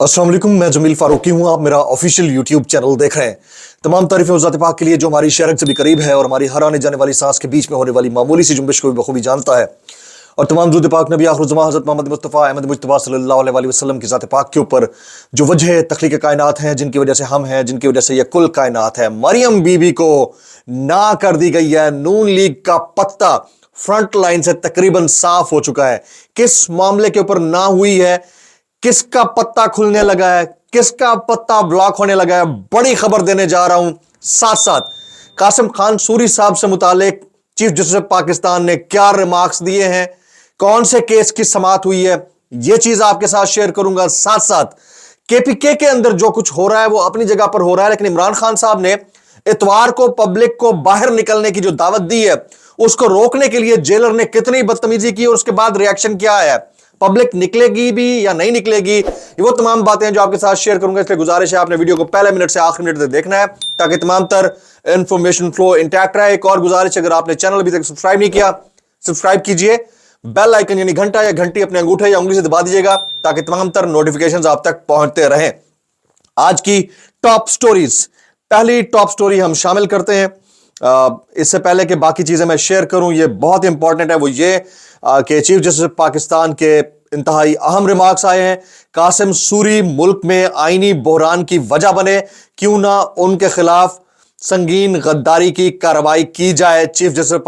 अस्सलाम वालेकुम, मैं जमील फारूकी हूँ। आप मेरा ऑफिशियल यूट्यूब चैनल देख रहे हैं। तमाम तारीफें उस ज़ात पाक के लिए जो हमारी शरक से भी करीब है और हमारी हर आने जाने वाली सांस के बीच में होने वाली मामूली सी जुम्बिश को भी बखूबी जानता है। और तमाम दुरूद पाक नबी आखिरुज़्ज़मान हज़रत मोहम्मद मुस्तफ़ा अहमद मुज्तबा सल्लल्लाहु अलैहि वसल्लम की ज़ात पाक के ऊपर जो वजह तख्लीक़ कायनात हैं, जिनकी वजह से हम हैं, जिनकी वजह से यह कुल कायनात है। मरियम बीबी को ना कर दी गई है। नून लीग का पत्ता फ्रंट लाइन से तकरीबन साफ हो चुका है। किस मामले के ऊपर ना हुई है, किसका पत्ता खुलने लगा है, किसका पत्ता ब्लॉक होने लगा है, बड़ी खबर देने जा रहा हूं। साथ साथ कासिम खान सूरी साहब से मुतालिक चीफ जस्टिस पाकिस्तान ने क्या रिमार्क्स दिए हैं, कौन से केस की समाअत हुई है, यह चीज आपके साथ शेयर करूंगा। साथ साथ केपीके के अंदर जो कुछ हो रहा है वो अपनी जगह पर हो रहा है, लेकिन इमरान खान साहब ने इतवार को पब्लिक को बाहर निकलने की जो दावत दी है उसको रोकने के लिए जेलर ने कितनी बदतमीजी की और उसके बाद रिएक्शन क्या है, पब्लिक निकलेगी भी या नहीं निकलेगी, ये वो तमाम बातें हैं जो आपके साथ शेयर करूंगा। इसलिए गुजारिश है आपने वीडियो को पहले मिनट से आखिरी मिनट तक देखना है ताकि तमाम तर इंफॉर्मेशन फ्लो इंटैक्ट रहे। एक और गुजारिश, अगर आपने चैनल अभी तक सब्सक्राइब नहीं किया, सब्सक्राइब कीजिए। बेल आइकन यानी घंटा या घंटी अपने अंगूठे या उंगली से दबा दीजिएगा ताकि तमाम तर नोटिफिकेशंस आप तक पहुंचते रहें। आज की टॉप स्टोरीज, पहली टॉप स्टोरी हम शामिल करते हैं। इससे पहले कि बाकी चीजें मैं शेयर करूं, ये बहुत इंपॉर्टेंट है, वो ये कि चीफ जस्टिस पाकिस्तान के इंतहाई अहम रिमार्क्स आए हैं। कासिम सूरी मुल्क में आईनी बहरान की वजह बने, क्यों ना उनके खिलाफ संगीन गद्दारी की कार्रवाई की जाए। चीफ जस्टिस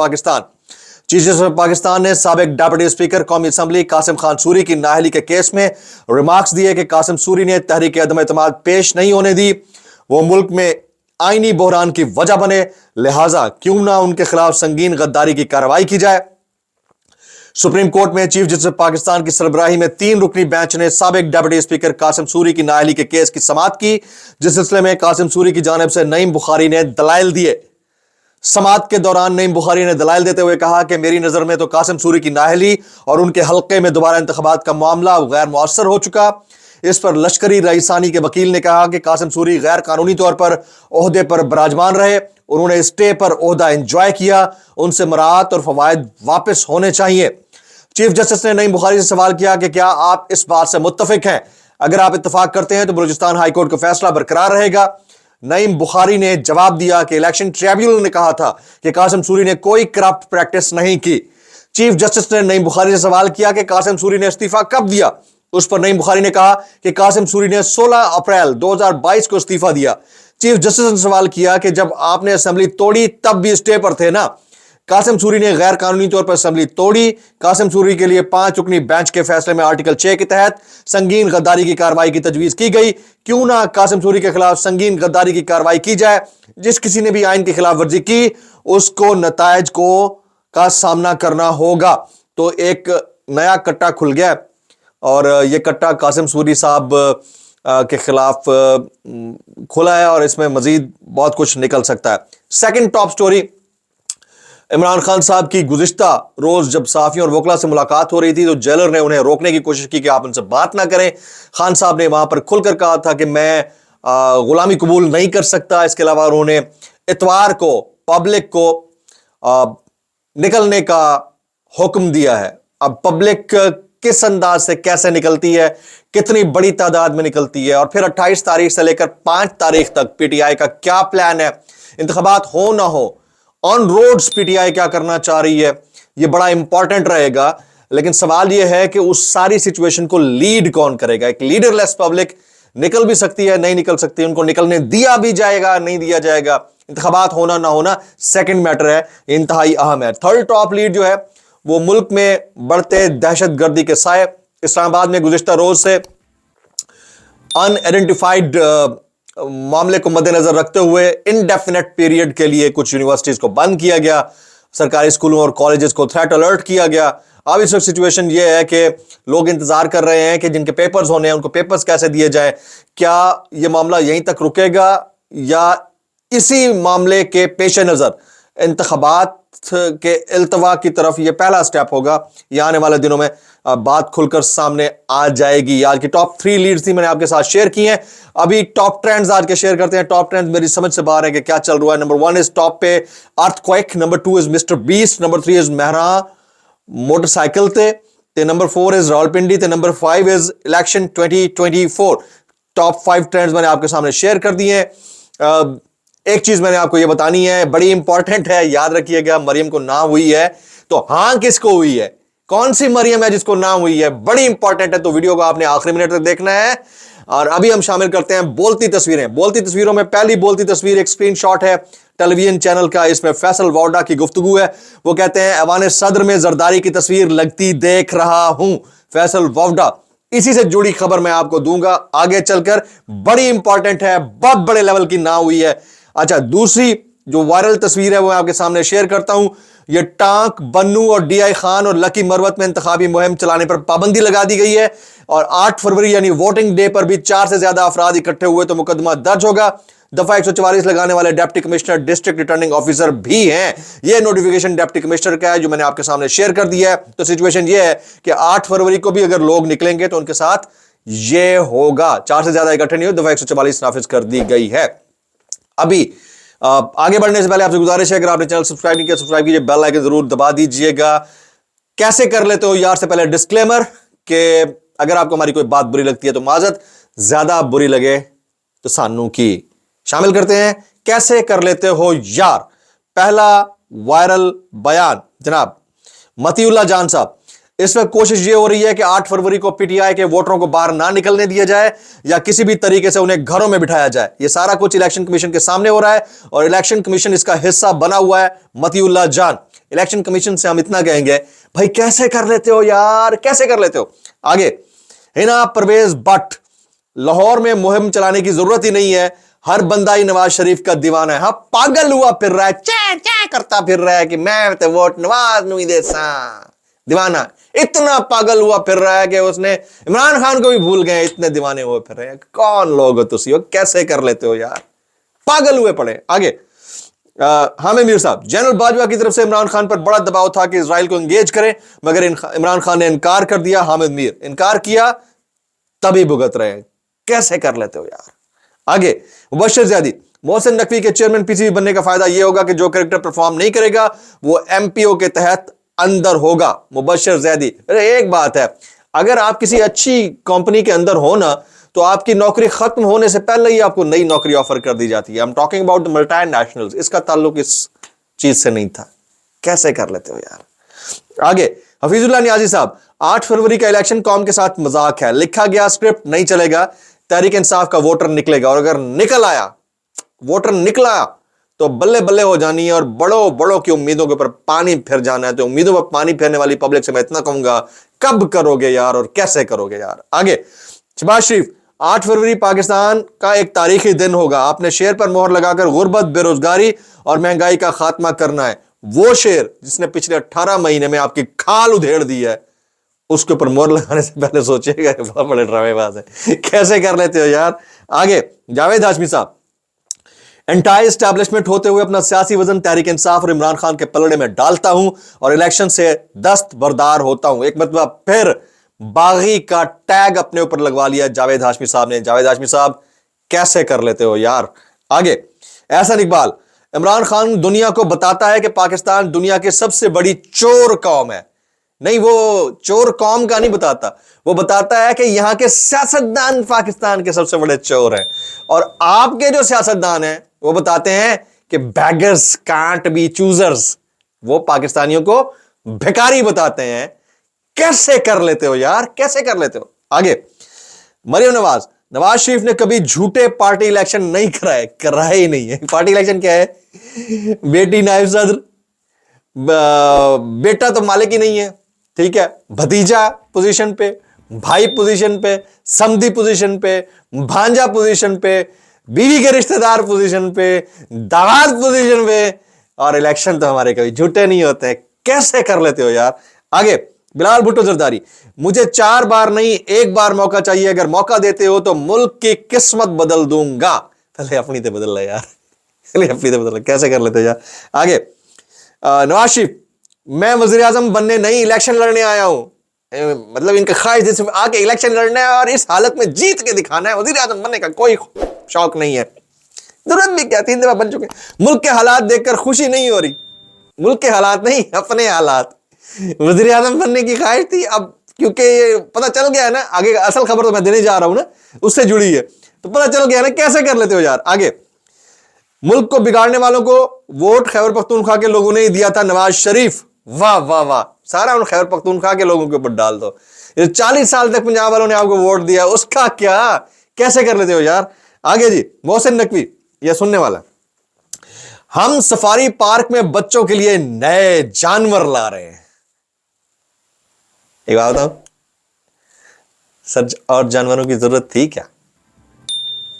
पाकिस्तान ने साबिक डिप्टी स्पीकर कौमी असम्बली कासिम खान सूरी की नाअहली के केस में रिमार्क्स दिए कि कासिम सूरी ने तहरीक अदम एतमाद पेश नहीं होने दी, वो मुल्क में आईनी बहरान की वजह बने, लिहाजा क्यों ना उनके खिलाफ संगीन गद्दारी की कार्रवाई की जाए। सुप्रीम कोर्ट में चीफ जस्टिस पाकिस्तान की सरबराही में 3 रुकनी बेंच ने साबिक डिप्टी स्पीकर कासिम सूरी की नाअहली के केस की समाअत की, जिस सिलसिले में कासिम सूरी की जानिब से नईम बुखारी ने दलाइल दिए। समाअत के दौरान नईम बुखारी ने दलाइल देते हुए कहा कि मेरी नजर में तो कासिम सूरी की नाअहली और उनके हल्के में दोबारा इंतखाबात का मामला गैर मुअस्सर हो चुका। इस पर लश्करी रईसानी के वकील ने कहा कि कासिम सूरी गैर कानूनी तौर पर ओहदे पर बराजमान रहे, उन्होंने स्टे पर ओहदा एंजॉय किया, उनसे मराहत और फवायद वापस होने चाहिए। चीफ जस्टिस ने नईम बुखारी से सवाल किया कि क्या आप इस बात से मुत्तफिक हैं, अगर आप इत्तफाक करते हैं तो बलूचिस्तान हाई कोर्ट का फैसला बरकरार रहेगा। नईम बुखारी ने जवाब दिया कि इलेक्शन ट्रिब्यूनल ने कहा था कि कासिम सूरी ने कोई करप्ट प्रैक्टिस नहीं की। चीफ जस्टिस ने नईम बुखारी से सवाल किया कि कासिम सूरी ने इस्तीफा कब दिया। उस पर नईम बुखारी ने कहा कि कासिम सूरी ने 16 अप्रैल 2022 को इस्तीफा दिया। चीफ जस्टिस ने सवाल किया कि जब आपने असेंबली तोड़ी तब भी स्टे पर थे ना। कासिम सूरी ने गैर कानूनी तौर पर असेंबली तोड़ी। कासिम सूरी के लिए 5 रुकनी बेंच के फैसले में आर्टिकल 6 के तहत संगीन गद्दारी की कार्रवाई की तजवीज की गई, क्यों ना कासिम सूरी के खिलाफ संगीन गद्दारी की कार्रवाई की जाए। जिस किसी ने भी आइन की खिलाफ वर्जी की उसको नतायज का सामना करना होगा। तो एक नया कट्टा खुल गया और यह कट्टा कासिम सूरी साहब के खिलाफ खुला है और इसमें मजीद बहुत कुछ निकल सकता है। Second top story, Imran Khan साहब की गुज़िश्ता रोज जब सहाफियों और वकला से मुलाकात हो रही थी तो जेलर ने उन्हें रोकने की कोशिश की कि आप उनसे बात ना करें। खान साहब ने वहां पर खुलकर कहा था कि मैं गुलामी कबूल नहीं कर सकता। इसके अलावा उन्होंने इतवार को पब्लिक को निकलने का हुक्म दिया है। अब पब्लिक किस अंदाज से कैसे निकलती है, कितनी बड़ी तादाद में निकलती है और फिर 28 तारीख से लेकर 5 तारीख तक पीटीआई का क्या प्लान है, इंतखाबात हो ना हो, ऑन रोड्स पीटीआई क्या करना चाह रही है, यह बड़ा इंपॉर्टेंट रहेगा। लेकिन सवाल यह है कि उस सारी सिचुएशन को लीड कौन करेगा। एक लीडरलेस पब्लिक निकल भी सकती है, नहीं निकल सकती, उनको निकलने दिया भी जाएगा, नहीं दिया जाएगा, इंतखाबात होना ना होना सेकंड मैटर है, इंतहाई अहम है। थर्ड टॉप लीड जो है वो मुल्क में बढ़ते दहशत गर्दी के साए। इस्लामाबाद में गुज़िश्ता रोज से अनआइडेंटिफाइड मामले को मद्देनजर रखते हुए इनडेफिनेट पीरियड के लिए कुछ यूनिवर्सिटीज को बंद किया गया, सरकारी स्कूलों और कॉलेजेस को थ्रेट अलर्ट किया गया। अब इस वक्त सिचुएशन यह है कि लोग इंतजार कर रहे हैं कि जिनके पेपर्स होने हैं उनको पेपर्स कैसे दिए जाए। क्या यह मामला यहीं तक रुकेगा या इसी मामले के पेश नजर इंतखाबात के इल्तवा की तरफ यह पहला स्टेप होगा। यह आने वाले दिनों में बात खुलकर सामने आ जाएगी। आज की टॉप 3 लीड्स थी, मैंने आपके साथ शेयर की हैं। अभी टॉप ट्रेंड्स आज के शेयर करते हैं। टॉप ट्रेंड्स मेरी समझ से बाहर है कि क्या चल रहा है। नंबर 1 इज टॉप पे earthquake, number 2 is mister beast, number 3 is Mehra motorcycle ते नंबर 4 इज रावलपिंडी ते number 5 is election 2024। Top 5 trends मैंने आपके सामने शेयर कर दिए हैं। एक चीज मैंने आपको ये बतानी है, बड़ी इंपॉर्टेंट है, याद रखिएगा। मरियम को ना हुई है तो हां किसको हुई है, कौन सी मरियम है जिसको ना हुई है, बड़ी इंपॉर्टेंट है। तो वीडियो को आपने आखिरी मिनट तक देखना है। और अभी हम शामिल करते हैं बोलती तस्वीरें। बोलती तस्वीरों में पहली बोलती तस्वीर एक स्क्रीनशॉट है टेलीविजन चैनल का। इसमें फैसल वाउडा की गुफ्तगू है। वो कहते हैं ऐवान सदर में जरदारी की तस्वीर लगती देख रहा हूं, फैसल वाउडा। इसी से जुड़ी खबर मैं आपको दूंगा आगे चलकर, बड़ी इंपॉर्टेंट है, बहुत बड़े लेवल की ना हुई है। अच्छा, दूसरी जो वायरल तस्वीर है वो मैं आपके सामने शेयर करता हूं। ये टांक, बन्नू और डीआई खान और लकी मरवत में इंतखाबी मुहिम चलाने पर पाबंदी लगा दी गई है। और 8 फरवरी यानी वोटिंग डे पर भी 4 से ज्यादा अफराद इकट्ठे हुए तो मुकदमा दर्ज होगा। दफा 144 लगाने वाले deputy commissioner district returning officer भी हैं। यह नोटिफिकेशन डिप्टी कमिश्नर का है जो मैंने आपके सामने शेयर कर दिया है। तो सिचुएशन यह है कि 8 फरवरी को भी अगर लोग निकलेंगे तो उनके साथ यह होगा। 4 से ज्यादा इकट्ठे नहीं हो, दफा 144 नाफिज कर दी गई है। अभी आगे बढ़ने से पहले आपसे गुजारिश है, अगर आपने चैनल सब्सक्राइब नहीं किया सब्सक्राइब कीजिए, बेल आइकन जरूर दबा दीजिएगा। कैसे कर लेते हो यार, से पहले डिस्क्लेमर कि अगर आपको हमारी कोई बात बुरी लगती है तो माजरत, ज्यादा बुरी लगे तो सानू की। शामिल करते हैं कैसे कर लेते हो यार। पहला वायरल बयान जनाब मतीउल्लाह जान साहब। इस वक्त कोशिश ये हो रही है कि 8 फरवरी को पीटीआई के वोटरों को बाहर ना निकलने दिया जाए या किसी भी तरीके से उन्हें घरों में बिठाया जाए। यह सारा कुछ इलेक्शन कमीशन के सामने हो रहा है और इलेक्शन कमीशन इसका हिस्सा बना हुआ है। मतीउल्लाह जान, इलेक्शन कमीशन से हम इतना कहेंगे, भाई कैसे कर लेते हो यार, कैसे कर लेते हो। आगे हिना परवेज भट्ट, लाहौर में मुहिम चलाने की जरूरत ही नहीं है, हर बंदा ही नवाज शरीफ का दीवाना है। हाँ, पागल हुआ फिर रहा है, चा चा करता फिर रहा है कि मैं तो वोट नवाज नू ही दे सा, दीवाना। इतना पागल हुआ फिर रहा है कि उसने इमरान खान को भी भूल गए, इतने दीवाने हुए फिर रहे हैं। कौन लोग हो तुसी हो, कैसे कर लेते हो यार, पागल हुए पड़े। आगे हामिद मीर साहब, जनरल बाजवा की तरफ से इमरान खान पर बड़ा दबाव था कि इजराइल को एंगेज करें, मगर इमरान खान ने इनकार कर दिया। हामिद मीर, इनकार किया तभी भुगत रहे हैं, कैसे कर लेते हो यार। आगे मुबश्शिर ज़ैदी, मोहसिन नकवी के चेयरमैन पीसीबी बनने का फायदा यह होगा कि जो कैरेक्टर परफॉर्म नहीं करेगा वो एमपीओ के तहत अंदर होगा। मुबश्शिर ज़ैदी, अरे एक बात है, अगर आप किसी अच्छी कंपनी के अंदर हो ना तो आपकी नौकरी खत्म होने से पहले ही आपको नई नौकरी ऑफर कर दी जाती है। I am talking about the multinationals. इसका ताल्लुक इस चीज से नहीं था, कैसे कर लेते हो यार। आगे हफीजुल्लाह नियाजी साहब, 8 फरवरी का इलेक्शन कौम के साथ मजाक है, लिखा गया स्क्रिप्ट नहीं चलेगा, तहरीक इंसाफ का वोटर निकलेगा और अगर निकल आया, वोटर निकला तो बल्ले बल्ले हो जानी है और बड़ों बड़ों की उम्मीदों के ऊपर पानी फिर जाना है। तो उम्मीदों पर पानी फेरने वाली पब्लिक से मैं इतना कहूंगा, कब करोगे यार और कैसे करोगे यार। आगे शहबाज शरीफ, 8 फरवरी पाकिस्तान का एक तारीखी दिन होगा, आपने शेर पर मोहर लगाकर गुर्बत, बेरोजगारी और महंगाई का खात्मा करना है। वो शेर जिसने पिछले 18 महीने में आपकी खाल उधेड़ दी है, उसके ऊपर मोहर लगाने से पहले सोचिएगा। बहुत बड़े ड्रामेबाज है, कैसे कर लेते हो यार। आगे जावेद हाशमी साहब, एंटायर एस्टैब्लिशमेंट होते हुए अपना सियासी वजन तहरीक इंसाफ और इमरान खान के पलड़े में डालता हूं और इलेक्शन से दस्तबरदार होता हूं। एक मतलब फिर बागी का टैग अपने ऊपर लगवा लिया जावेद हाशमी साहब ने। जावेद हाशमी साहब, कैसे कर लेते हो यार। आगे एहसन इकबाल, इमरान खान दुनिया को बताता है कि पाकिस्तान दुनिया की सबसे बड़ी चोर कौम है। नहीं, वो चोर कौम का नहीं बताता, वो बताता है कि यहां के सियासतदान पाकिस्तान के सबसे बड़े चोर हैं। और आपके जो सियासतदान हैं वो बताते हैं कि बैगर्स कांट बी चूजर्स, वो पाकिस्तानियों को भिखारी बताते हैं। कैसे कर लेते हो यार, कैसे कर लेते हो। आगे मरियम नवाज, नवाज शरीफ ने कभी झूठे पार्टी इलेक्शन नहीं कराए, कराए ही नहीं है। पार्टी इलेक्शन क्या है, बेटी नायब सदर, बेटा तो मालिक ही नहीं है, ठीक है, भतीजा पोजीशन पे, भाई पोजीशन पे, समधी पोजीशन पे, भांजा पोजीशन पे, बीवी के रिश्तेदार पोजीशन पे, दामाद पोजीशन पे, और इलेक्शन तो हमारे कभी झूठे नहीं होते हैं। कैसे कर लेते हो यार। आगे बिलाल भुट्टो जरदारी, मुझे 4 बार नहीं 1 बार मौका चाहिए, अगर मौका देते हो तो मुल्क की किस्मत बदल दूंगा। पहले अपनी तो बदल ले यार, पहले अपनी तो बदल, कैसे कर लेते हो यार। आगे नवाज शरीफ, मैं वजीर आजम बनने नहीं इलेक्शन लड़ने आया हूं। मतलब इनका ख्वाहिश जैसे आके इलेक्शन लड़ना है और इस हालत में जीत के दिखाना है, वजीर आजम बनने का कोई शौक नहीं है। जरूरत भी क्या, 3 दफा बन चुके। मुल्क के हालात देखकर खुशी नहीं हो रही, मुल्क के हालात नहीं, अपने हालात। वजीर आजम बनने की ख्वाहिश थी, अब کیونکہ یہ پتہ چل گیا ہے نا آگے اصل خبر تو میں دینے جا رہا ہوں نا اس سے جڑی ہے, تو پتہ چل گیا نا کیسے کر لیتے ہو یار. آگے ملک کو بگاڑنے والوں کو ووٹ خیبر پختونخوا کے لوگوں نے ہی دیا تھا, نواز شریف. واہ واہ واہ, سارا ان خیبر پختونخوا کے لوگوں کے اوپر ڈال دو. 40 سال تک پنجاب والوں نے آپ کو ووٹ دیا, اس کا کیا, کیسے کر لیتے ہو یار. آگے جی محسن نقوی, یہ سننے والا, ہم سفاری پارک میں بچوں کے لیے نئے جانور لا رہے ہیں. ایک بات بتاؤ سر, اور جانوروں کی ضرورت تھی کیا؟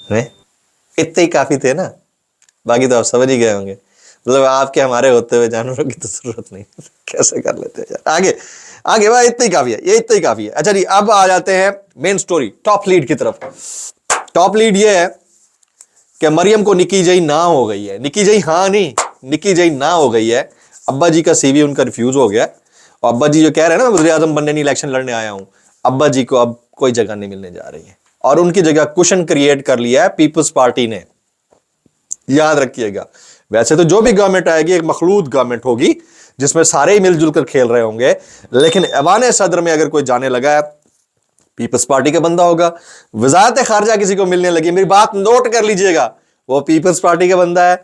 اتنے ہی کافی تھے نا, باقی تو آپ سمجھ ہی گئے ہوں گے. مطلب آپ کے ہمارے ہوتے ہوئے جانوروں کی تو ضرورت نہیں, کیسے کر لیتے ہیں. آگے آگے بھائی اتنا ہی کافی ہے, یہ اتنا ہی کافی ہے. اچھا جی اب آ جاتے ہیں مین سٹوری, ٹاپ لیڈ کی طرف. ٹاپ لیڈ یہ ہے کہ مریم کو نکی جئی نہ ہو گئی ہے. نکی جئی ہاں نہیں, نکی جئی نہ ہو گئی ہے. ابا جی کا سی وی ان کا ریفیوز ہو گیا, اور ابا جی جو کہہ رہے ہیں نا وزیر اعظم بننے نہیں الیکشن لڑنے آیا ہوں, ابا جی کو اب کوئی جگہ نہیں ملنے جا رہی ہے, اور ان کی جگہ کشن کریٹ کر لیا ہے پیپلز پارٹی نے. یاد رکھیے گا, ویسے تو جو بھی گورنمنٹ آئے گی ایک مخلوط گورنمنٹ ہوگی جس میں سارے ہی مل جل کر کھیل رہے ہوں گے, لیکن ایوان صدر میں اگر کوئی جانے لگا ہے پیپلز پارٹی کا بندہ ہوگا. وزارت خارجہ کسی کو ملنے لگی, میری بات نوٹ کر لیجئے گا, وہ پیپلز پارٹی کا بندہ ہے.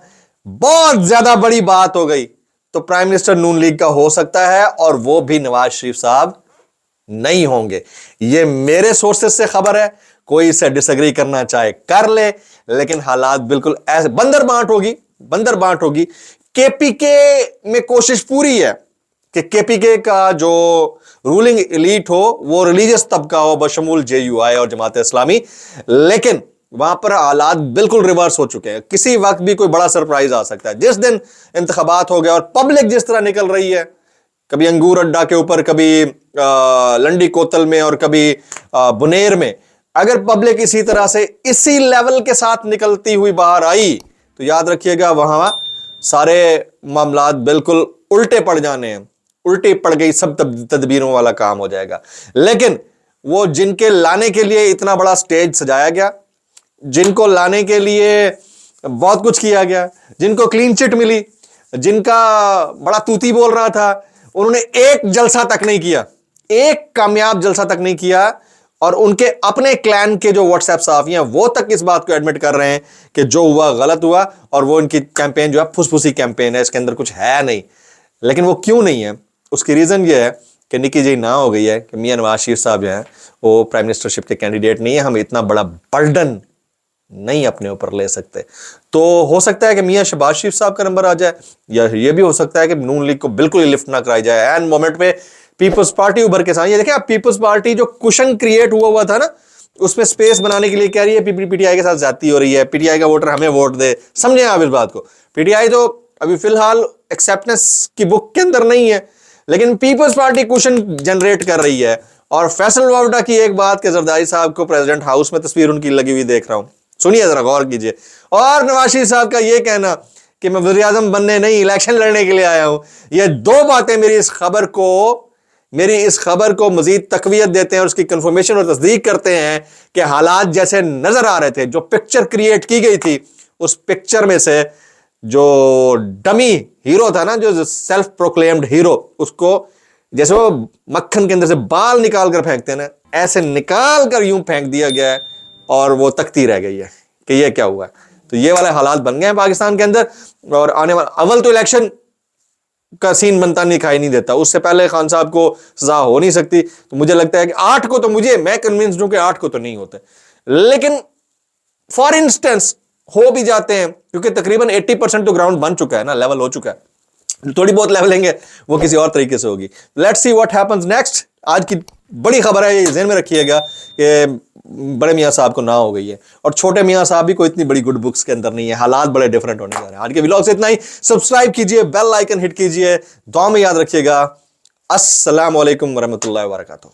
بہت زیادہ بڑی بات ہو گئی تو پرائم منسٹر نون لیگ کا ہو سکتا ہے, اور وہ بھی نواز شریف صاحب نہیں ہوں گے. یہ میرے سورسز سے خبر ہے, کوئی اسے ڈس ایگری کرنا چاہے کر لے, لیکن حالات بالکل ایسے بندر بانٹ ہوگی, بندر بانٹ ہوگی. کے پی کے میں کوشش پوری ہے کہ کے پی کے کا جو رولنگ ایلیٹ ہو وہ ریلیجس طبقہ ہو بشمول جے یو آئی اور جماعت اسلامی, لیکن وہاں پر حالات بالکل ریورس ہو چکے ہیں. کسی وقت بھی کوئی بڑا سرپرائز آ سکتا ہے. جس دن انتخابات ہو گیا اور پبلک جس طرح نکل رہی ہے, کبھی انگور اڈا کے اوپر, کبھی لنڈی کوتل میں, اور کبھی بنیر میں, اگر پبلک اسی طرح سے اسی لیول کے ساتھ نکلتی ہوئی باہر آئی تو یاد رکھیے گا وہاں سارے معاملات بالکل الٹے پڑ جانے ہیں. الٹی پڑ گئی سب تدبیروں والا کام ہو جائے گا. لیکن وہ جن کے لانے کے لیے اتنا بڑا سٹیج سجایا گیا, جن کو لانے کے لیے بہت کچھ کیا گیا, جن کو کلین چٹ ملی, جن کا بڑا توتی بول رہا تھا, انہوں نے ایک جلسہ تک نہیں کیا, ایک کامیاب جلسہ تک نہیں کیا. اور ان کے اپنے کلین کے جو واٹس ایپ صحافی ہیں وہ تک اس بات کو ایڈمٹ کر رہے ہیں کہ جو ہوا غلط ہوا, اور وہ ان کی کیمپین جو ہے پھس پھسی کیمپین ہے, اس کے اندر کچھ ہے نہیں. لیکن وہ کیوں نہیں ہے, اس کی ریزن یہ ہے کہ نکی جی نہ ہو گئی ہے کہ میاں نواز شریف صاحب جو ہیں وہ پرائم منسٹرشپ کے کینڈیڈیٹ نہیں ہے. ہم اتنا بڑا برڈن نہیں اپنے اوپر لے سکتے. تو ہو سکتا ہے کہ میاں شہباز شریف صاحب کا نمبر آ جائے, یا یہ بھی ہو سکتا ہے کہ نون لیگ کو بالکل ہی لفٹ نہ کرائی جائے. اینڈ مومنٹ پہ پیپلز پارٹی ابھر کے سامنے, یہ دیکھیں آپ پیپلز پارٹی جو کشن کریٹ ہوا تھا نا, اس میں سپیس بنانے کے لیے کہہ رہی ہے پی ٹی آئی کے ساتھ زیادتی ہو رہی ہے, پی ٹی آئی کا ووٹر ہمیں ووٹ دے. سمجھیں آپ اس بات کو, پی ٹی آئی تو ابھی فی الحال ایکسیپٹنس کی بک کے اندر نہیں ہے, لیکن پیپلز پارٹی کشن جنریٹ کر رہی ہے. اور فیصل واوڈا کی ایک بات کہ زرداری صاحب کو پریزیڈنٹ ہاؤس میں تصویر ان کی لگی ہوئی دیکھ رہا ہوں, سنیے ذرا غور کیجئے. اور نواز شریف صاحب کا یہ کہنا کہ میں وزیر اعظم بننے نہیں الیکشن لڑنے کے لیے آیا ہوں, یہ دو باتیں میری اس خبر کو مزید تقویت دیتے ہیں, اور اس کی کنفرمیشن اور تصدیق کرتے ہیں کہ حالات جیسے نظر آ رہے تھے, جو پکچر کریٹ کی گئی تھی, اس پکچر میں سے جو ڈمی ہیرو تھا نا, جو سیلف پروکلیمڈ ہیرو, اس کو جیسے وہ مکھن کے اندر سے بال نکال کر پھینکتے ہیں نا, ایسے نکال کر یوں پھینک دیا گیا ہے, اور وہ تکتی رہ گئی ہے کہ یہ کیا ہوا ہے. تو یہ والے حالات بن گئے ہیں پاکستان کے اندر, اور آنے والا اول تو الیکشن کا سین بنتا دکھائی نہیں دیتا, اس سے پہلے خان صاحب کو سزا ہو نہیں سکتی. تو مجھے لگتا ہے کہ 8 کو تو میں کنونسڈ ہوں کہ 8 کو تو نہیں ہوتے, لیکن فار انسٹنس ہو بھی جاتے ہیں, کیونکہ تقریباً 80% تو گراؤنڈ بن چکا ہے نا, لیول ہو چکا ہے. تھوڑی بہت لیولنگ ہے وہ کسی اور طریقے سے ہوگی. Let's see what happens next. آج کی بڑی خبر ہے, یہ ذہن میں رکھیے گا کہ بڑے میاں صاحب کو نہ ہو گئی ہے, اور چھوٹے میاں صاحب بھی کوئی اتنی بڑی گڈ بکس کے اندر نہیں ہے. حالات بڑے ڈیفرنٹ ہونے جا رہے ہیں. آج کے ولاگ سے اتنا ہی. سبسکرائب کیجئے, بیل آئیکن ہٹ کیجئے, دعا میں یاد رکھیے گا. السلام علیکم ورحمۃ اللہ وبرکاتہ.